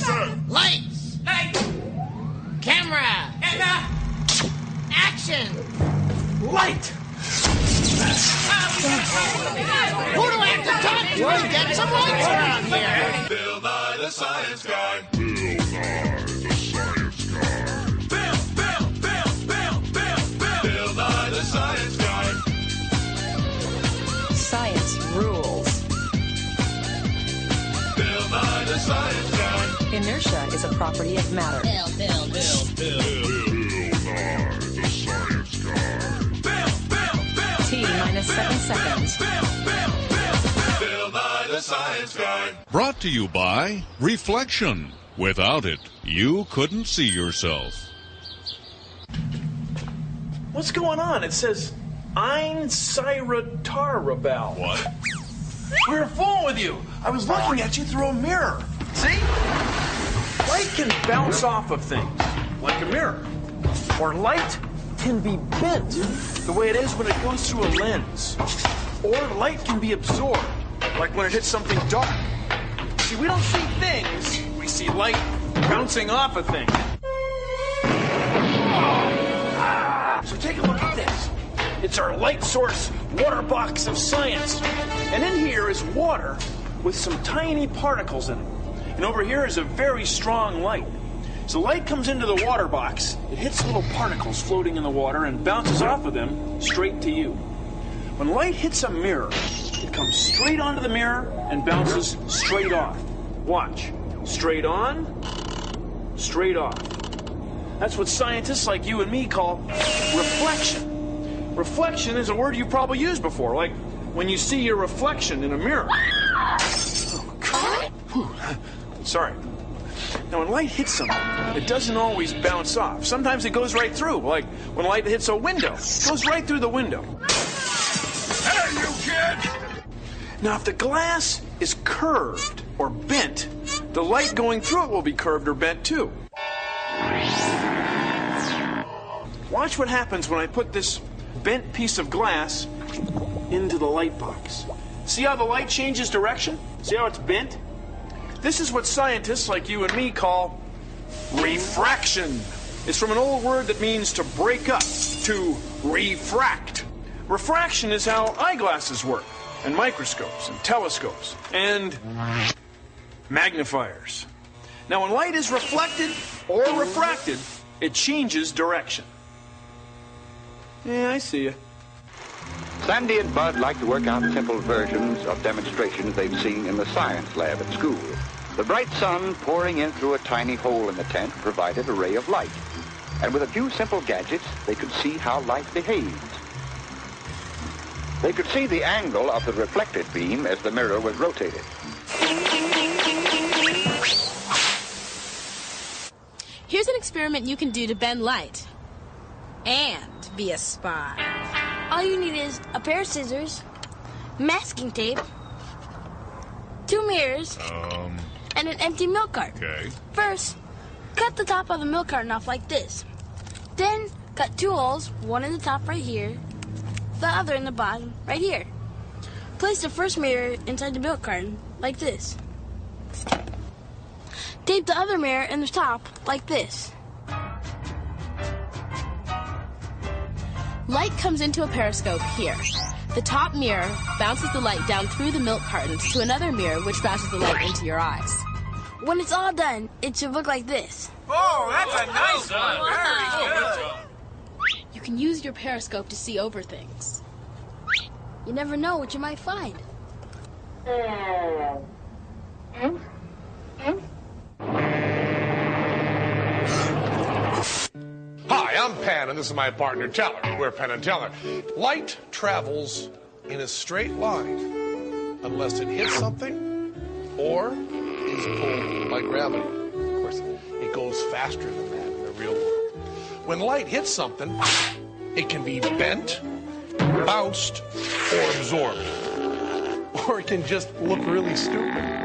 Action! Lights! Camera! Action! Light! Who do I have to talk to? Get some lights around here! Bill Nye the Science Guy. Bill Nye the Science Guy. Science rules. Bill Nye the Science Guy. Inertia is a property of matter. Bill Nye the Science Guy. T minus 7 seconds. Bill Nye the Science Guy. Brought to you by Reflection. Without it, you couldn't see yourself. What's going on? It says Einsirotarabel. What? We were fooling with you. I was looking at you through a mirror. See? Light can bounce off of things, like a mirror. Or light can be bent, the way it is when it goes through a lens. Or light can be absorbed, like when it hits something dark. See, we don't see things, we see light bouncing off of things. So take a look at this. It's our light source water box of science. And in here is water with some tiny particles in it. And over here is a very strong light. So light comes into the water box, it hits little particles floating in the water and bounces off of them straight to you. When light hits a mirror, it comes straight onto the mirror and bounces straight off. Watch. Straight on, straight off. That's what scientists like you and me call reflection. Reflection is a word you've probably used before, like when you see your reflection in a mirror. Oh, God. Whew. Sorry. Now, when light hits something, it doesn't always bounce off. Sometimes it goes right through, like when light hits a window. It goes right through the window. Hey, you kid! Now, if the glass is curved or bent, the light going through it will be curved or bent too. Watch what happens when I put this bent piece of glass into the light box. See how the light changes direction? See how it's bent? This is what scientists like you and me call refraction. It's from an old word that means to break up, to refract. Refraction is how eyeglasses work, and microscopes, and telescopes, and magnifiers. Now, when light is reflected or refracted, it changes direction. Yeah, I see you. Sandy and Bud like to work out simple versions of demonstrations they've seen in the science lab at school. The bright sun pouring in through a tiny hole in the tent provided a ray of light. And with a few simple gadgets, they could see how light behaved. They could see the angle of the reflected beam as the mirror was rotated. Here's an experiment you can do to bend light and be a spy. All you need is a pair of scissors, masking tape, 2 mirrors, and an empty milk carton. Okay. First, cut the top of the milk carton off like this. Then, cut 2 holes, one in the top right here, the other in the bottom right here. Place the first mirror inside the milk carton like this. Tape the other mirror in the top like this. Light comes into a periscope here. The top mirror bounces the light down through the milk cartons to another mirror, which bounces the light into your eyes. When it's all done, it should look like this. Oh, that's a nice one. Very good. You can use your periscope to see over things. You never know what you might find. Hi, I'm Penn, and this is my partner, Teller. We're Penn and Teller. Light travels in a straight line unless it hits something or is pulled by gravity. Of course, it goes faster than that in the real world. When light hits something, it can be bent, bounced, or absorbed. Or it can just look really stupid.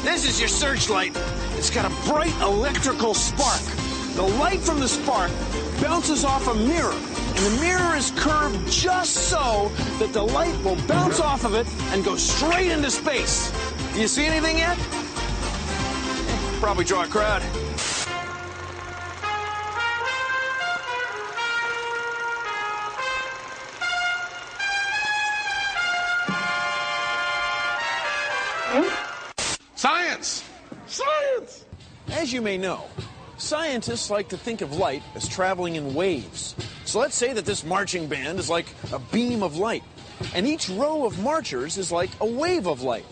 This is your searchlight. It's got a bright electrical spark. The light from the spark bounces off a mirror, and the mirror is curved just so that the light will bounce off of it and go straight into space. Do you see anything yet? Probably draw a crowd. Science! Science! As you may know, scientists like to think of light as traveling in waves. So let's say that this marching band is like a beam of light, and each row of marchers is like a wave of light.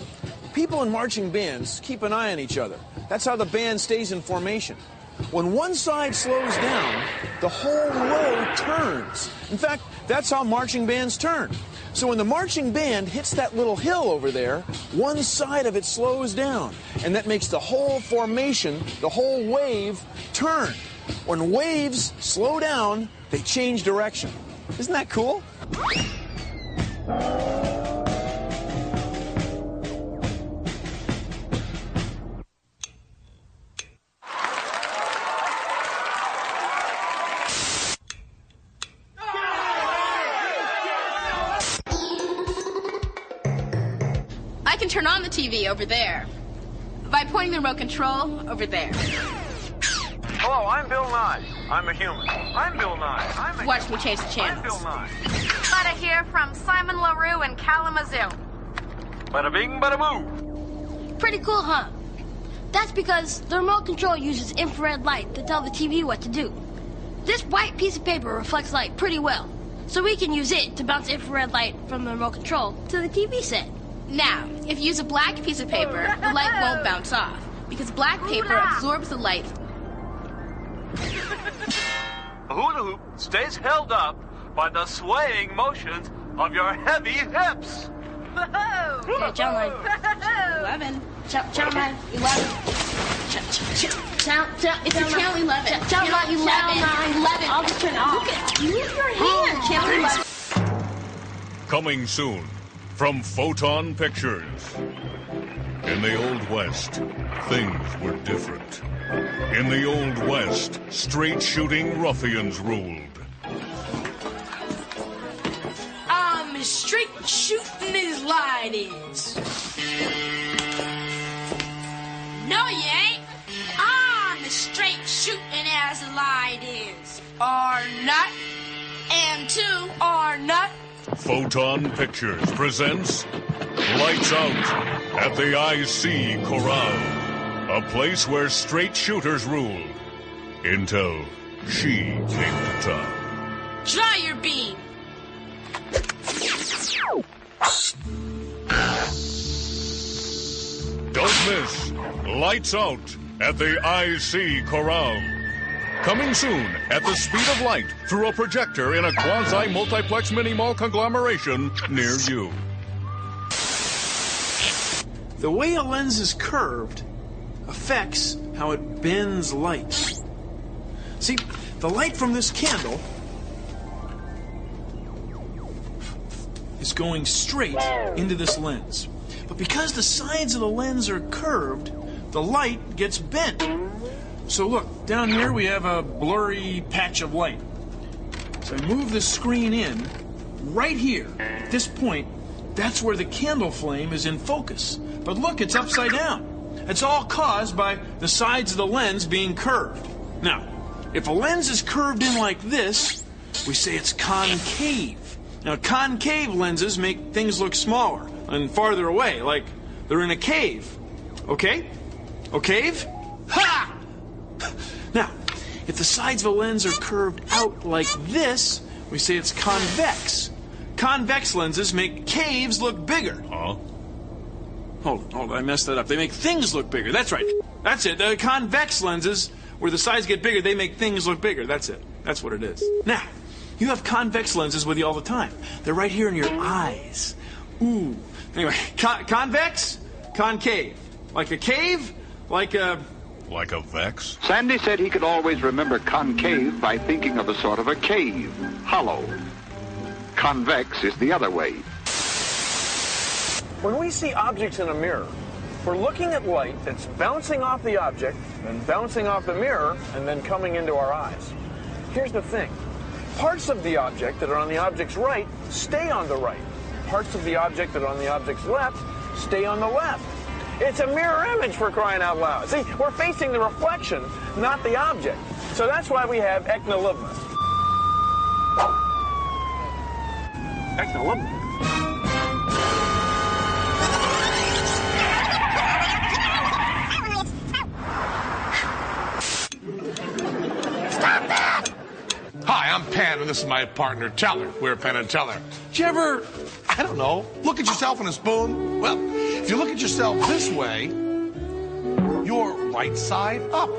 People in marching bands keep an eye on each other. That's how the band stays in formation. When one side slows down, the whole row turns. In fact, that's how marching bands turn. So when the marching band hits that little hill over there, one side of it slows down, and that makes the whole formation, the whole wave, turn. When waves slow down, they change direction. Isn't that cool? I can turn on the TV over there by pointing the remote control over there. Hello, I'm Bill Nye. I'm a human. I'm Bill Nye. Watch me change the I'm channels. Bill Nye. Gotta hear from Simon LaRue in Kalamazoo. Bada bing, bada boo. Pretty cool, huh? That's because the remote control uses infrared light to tell the TV what to do. This white piece of paper reflects light pretty well, so we can use it to bounce infrared light from the remote control to the TV set. Now, if you use a black piece of paper, the light won't bounce off, because black paper absorbs the light. The hula hoop stays held up by the swaying motions of your heavy hips. Okay, channel 9. 11. Channel 9. 11. It's channel 11. Channel 9. 11. I'll just turn it off. Move your hand. Channel 11. Coming soon from Photon Pictures. In the Old West, things were different. In the Old West, straight-shooting ruffians ruled. I'm straight shooting as light is. No, you ain't. I'm as straight shooting as the light is. Or not. And two, or not. Photon Pictures presents Lights Out at the IC Corral, a place where straight shooters ruled until she came to town. Try your beam. Don't miss Lights Out at the IC Corral. Coming soon at the speed of light through a projector in a quasi-multiplex mini-mall conglomeration near you. The way a lens is curved affects how it bends light. See, the light from this candle is going straight into this lens. But because the sides of the lens are curved, the light gets bent. So look, down here we have a blurry patch of light. So I move the screen in. Right here, at this point, that's where the candle flame is in focus. But look, it's upside down. It's all caused by the sides of the lens being curved. Now, if a lens is curved in like this, we say it's concave. Now, concave lenses make things look smaller and farther away, like they're in a cave. Okay? Okay? Ha! Now, if the sides of a lens are curved out like this, we say it's convex. Convex lenses make caves look bigger. Huh? Hold on, I messed that up. They make things look bigger. That's right. That's it. The convex lenses, where the sides get bigger, they make things look bigger. That's it. That's what it is. Now, you have convex lenses with you all the time. They're right here in your eyes. Ooh. Anyway, convex, concave. Like a cave, like a... Like a vex? Sandy said he could always remember concave by thinking of a sort of a cave, hollow. Convex is the other way. When we see objects in a mirror, We're looking at light that's bouncing off the object, then bouncing off the mirror, and then coming into our eyes. Here's the thing. Parts of the object that are on the object's right stay on the right. Parts of the object that are on the object's left stay on the left. It's a mirror image, for crying out loud. See, we're facing the reflection, not the object. So that's why we have ecnolibmus. Ecnolibmus. Stop that! Hi, I'm Penn, and this is my partner, Teller. We're Penn and Teller. Did you ever, I don't know, look at yourself in a spoon? Well, if you look at yourself this way, you're right side up.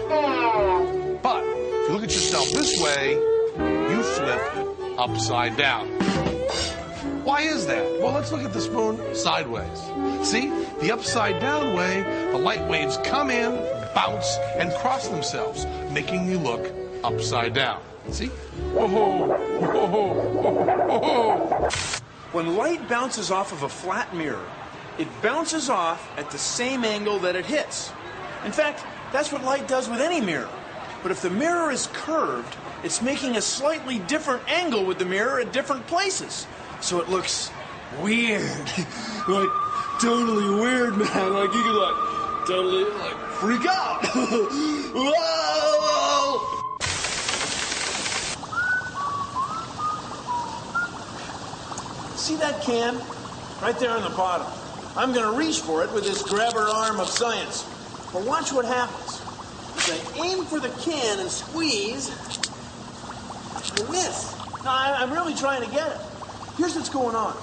But if you look at yourself this way, you flip upside down. Why is that? Well, let's look at the spoon sideways. See, the upside down way, the light waves come in, bounce, and cross themselves, making you look upside down. See? Whoa, whoa, whoa, whoa. When light bounces off of a flat mirror, it bounces off at the same angle that it hits. In fact, that's what light does with any mirror. But if the mirror is curved, it's making a slightly different angle with the mirror at different places. So it looks weird. Like, totally weird, man. Like, you could, like, totally, like, freak out. Whoa! See that can? Right there on the bottom. I'm going to reach for it with this grabber arm of science. But watch what happens. As I aim for the can and squeeze, I miss. No, I'm really trying to get it. Here's what's going on.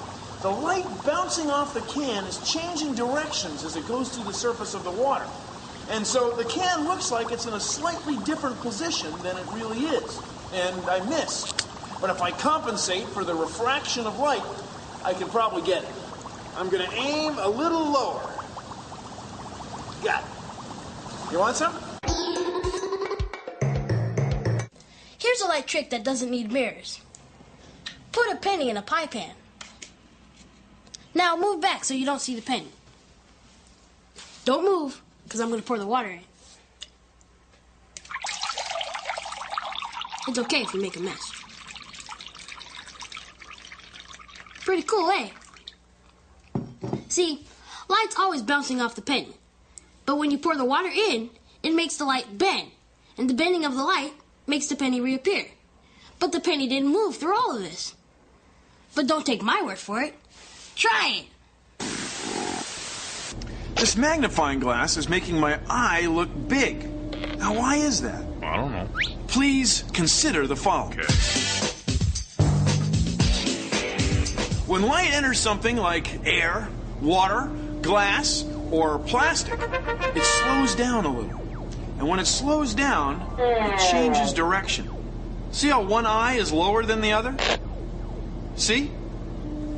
The light bouncing off the can is changing directions as it goes through the surface of the water. And so the can looks like it's in a slightly different position than it really is. And I miss. But if I compensate for the refraction of light, I can probably get it. I'm going to aim a little lower. Got it. You want some? Here's a light trick that doesn't need mirrors. Put a penny in a pie pan. Now move back so you don't see the penny. Don't move, because I'm going to pour the water in. It's okay if you make a mess. Pretty cool, eh? See, light's always bouncing off the penny. But when you pour the water in, it makes the light bend. And the bending of the light makes the penny reappear. But the penny didn't move through all of this. But don't take my word for it. Try it. This magnifying glass is making my eye look big. Now, why is that? I don't know. Please consider the following. Okay. When light enters something like air, water, glass, or plastic, it slows down a little. And when it slows down, it changes direction. See how one eye is lower than the other? See?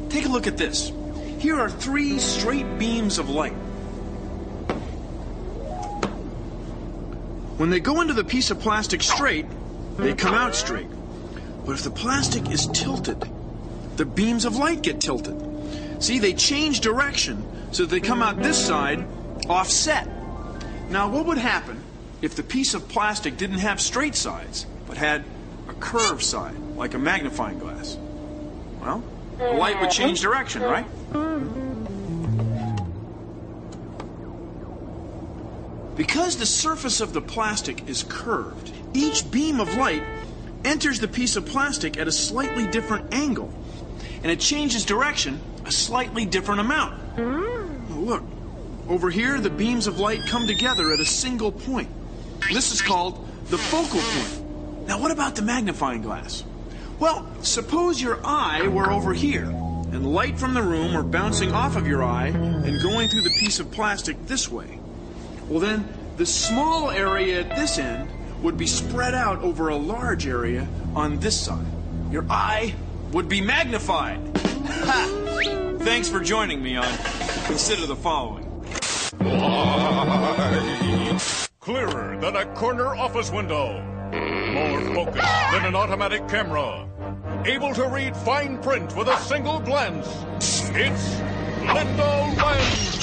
Take a look at this. Here are 3 straight beams of light. When they go into the piece of plastic straight, they come out straight. But if the plastic is tilted, the beams of light get tilted. See, they change direction so that they come out this side offset. Now, what would happen if the piece of plastic didn't have straight sides, but had a curved side, like a magnifying glass? Well, the light would change direction, right? Because the surface of the plastic is curved, each beam of light enters the piece of plastic at a slightly different angle, and it changes direction a slightly different amount. Look, over here the beams of light come together at a single point. This is called the focal point. Now, what about the magnifying glass? Well, suppose your eye were over here, and light from the room were bouncing off of your eye and going through the piece of plastic this way. Well, then, the small area at this end would be spread out over a large area on this side. Your eye would be magnified. Ha! Thanks for joining me on Consider the Following. Clearer than a corner office window. More focused than an automatic camera. Able to read fine print with a single glance. It's Lindo Lens.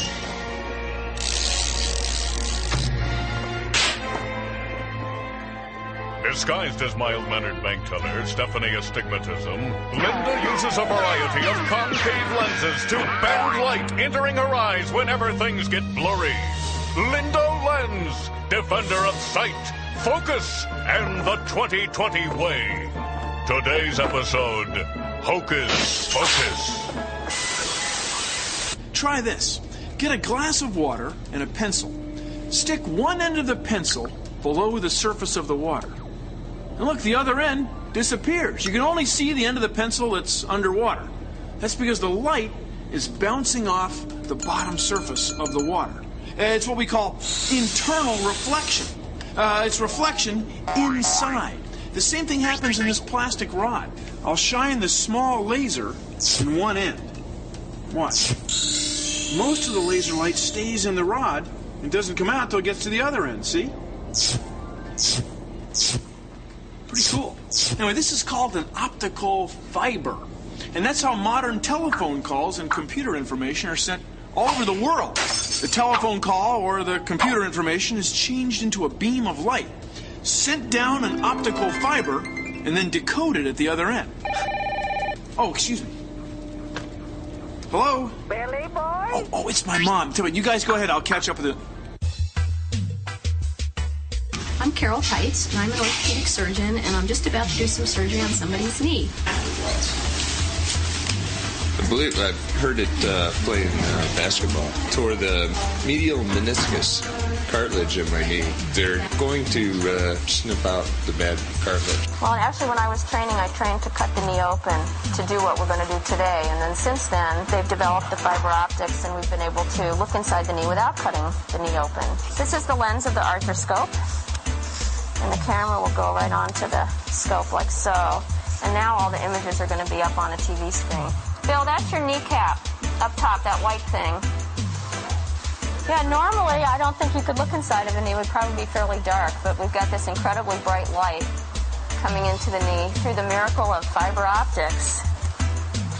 Disguised as mild-mannered bank teller Stephanie Astigmatism, Linda uses a variety of concave lenses to bend light entering her eyes whenever things get blurry. Linda Lens, defender of sight, focus, and the 2020 way. Today's episode, Hocus Pocus. Try this. Get a glass of water and a pencil. Stick one end of the pencil below the surface of the water. And look, the other end disappears. You can only see the end of the pencil that's underwater. That's because the light is bouncing off the bottom surface of the water. It's what we call internal reflection. It's reflection inside. The same thing happens in this plastic rod. I'll shine the small laser in one end. Watch. Most of the laser light stays in the rod and doesn't come out until it gets to the other end, see? Pretty cool. Anyway, this is called an optical fiber. And that's how modern telephone calls and computer information are sent all over the world. The telephone call or the computer information is changed into a beam of light, sent down an optical fiber, and then decoded at the other end. Oh, excuse me. Hello? Billy boy? Oh, it's my mom. Tell me, you guys go ahead. I'll catch up with it. I'm Carol Tights, and I'm an orthopedic surgeon, and I'm just about to do some surgery on somebody's knee. I believe I've heard it playing basketball. Tore the medial meniscus cartilage in my knee. They're going to snip out the bad cartilage. Well, actually, when I was training, I trained to cut the knee open to do what we're going to do today. And then since then, they've developed the fiber optics, and we've been able to look inside the knee without cutting the knee open. This is the lens of the arthroscope, and the camera will go right onto the scope like so. And now all the images are going to be up on a TV screen. Bill, that's your kneecap up top, that white thing. Yeah, normally I don't think you could look inside of the knee. It would probably be fairly dark, but we've got this incredibly bright light coming into the knee through the miracle of fiber optics.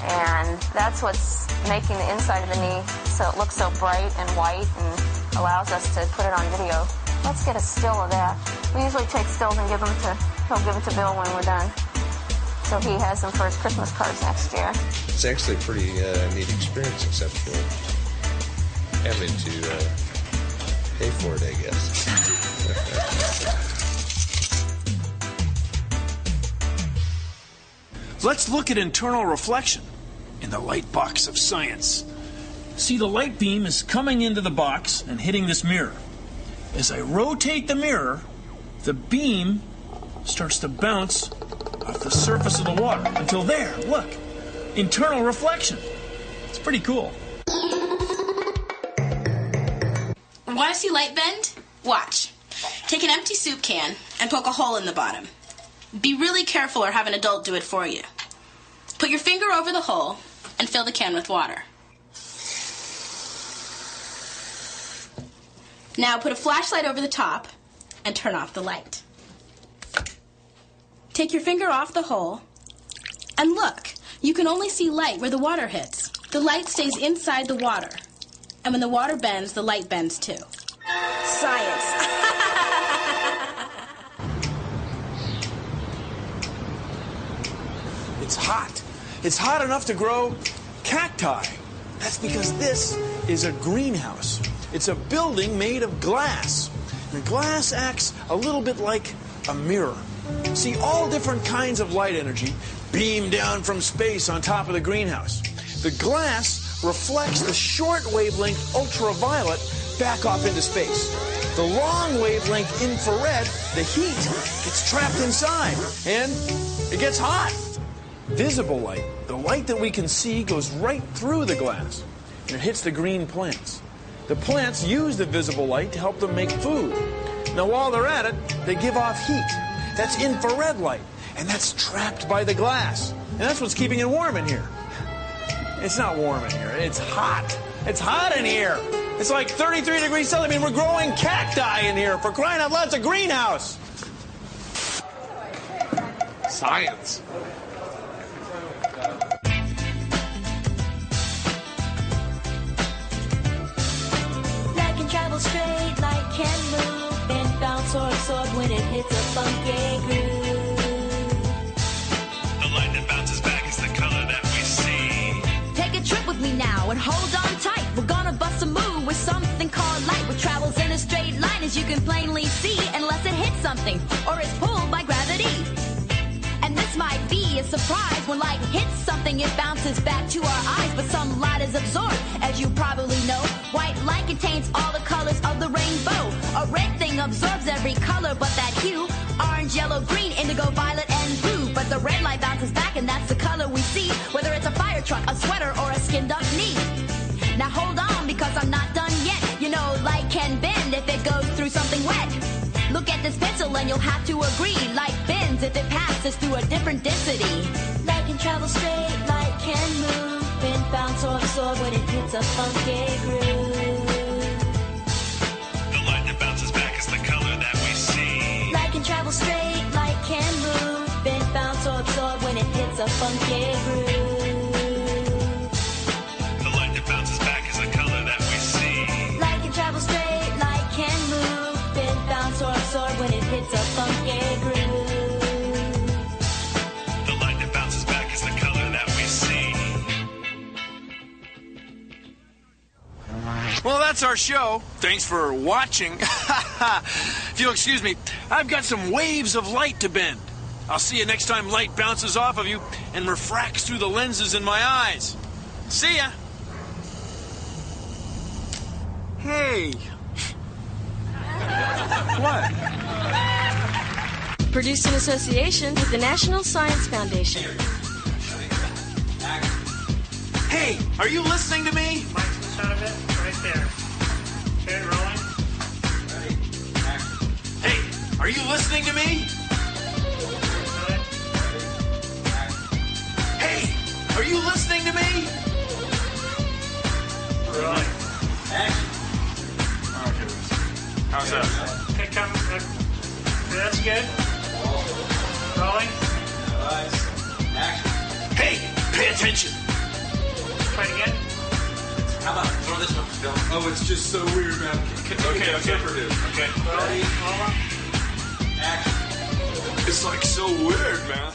And that's what's making the inside of the knee so it looks so bright and white and allows us to put it on video. Let's get a still of that. We usually take stills and he'll give them to Bill when we're done. So he has them for his Christmas cards next year. It's actually a pretty neat experience, except for having to pay for it, I guess. Let's look at internal reflection in the light box of science. See, the light beam is coming into the box and hitting this mirror. As I rotate the mirror, the beam starts to bounce off the surface of the water until there, look, internal reflection. It's pretty cool. Want to see light bend? Watch. Take an empty soup can and poke a hole in the bottom. Be really careful or have an adult do it for you. Put your finger over the hole and fill the can with water. Now put a flashlight over the top and turn off the light. Take your finger off the hole and look. You can only see light where the water hits. The light stays inside the water. And when the water bends, the light bends too. Science. It's hot. It's hot enough to grow cacti. That's because this is a greenhouse. It's a building made of glass. And glass acts a little bit like a mirror. See, all different kinds of light energy beam down from space on top of the greenhouse. The glass reflects the short wavelength ultraviolet back off into space. The long wavelength infrared, the heat, gets trapped inside, and it gets hot. Visible light, the light that we can see, goes right through the glass, and it hits the green plants. The plants use the visible light to help them make food. Now, while they're at it, they give off heat. That's infrared light, and that's trapped by the glass. And that's what's keeping it warm in here. It's not warm in here. It's hot. It's hot in here. It's like 33 degrees Celsius. I mean, we're growing cacti in here. For crying out loud, it's a greenhouse. Science. Light can travel straight, light can move and bounce or absorb when it hits a funky groove. something or is pulled by gravity. And this might be a surprise. When light hits something, it bounces back to our eyes. But some light is absorbed, as you probably know. White light contains all the colors of the rainbow. A red thing absorbs every color but that hue. Orange, yellow, green, indigo, violet, and blue. But the red light bounces back, and that's the color we see. Whether it's a fire truck, a sweater, or a skinned-up knee. Now hold on, because I'm not done yet. You know, light can bend if it goes through something wet. Look at this pencil and you'll have to agree. Light bends if it passes through a different density. Light can travel straight, light can move, bend, bounce, or absorb when it hits a funky groove. The light that bounces back is the color that we see. Light can travel straight, light can move, bend, bounce, or absorb when it hits a funky groove. The light that bounces back is the color that we see. Light can travel straight, light can move, bend, bounce, or absorb when it hits a funky groove. The light that bounces back is the color that we see. Well, that's our show. Thanks for watching. If you'll excuse me, I've got some waves of light to bend. I'll see you next time light bounces off of you and refracts through the lenses in my eyes. See ya. Hey. What? Produced in association with the National Science Foundation. Hey, are you listening to me? Right there. Okay, rolling. Hey, are you listening to me? Hey, are you listening to me? Rolling. How's that? Okay, come. That's good. Rolling. Hey, pay attention. Try it again. How about throw this one, Phil? Oh, it's just so weird, man. Okay. Okay. Rolling. It's like so weird, man.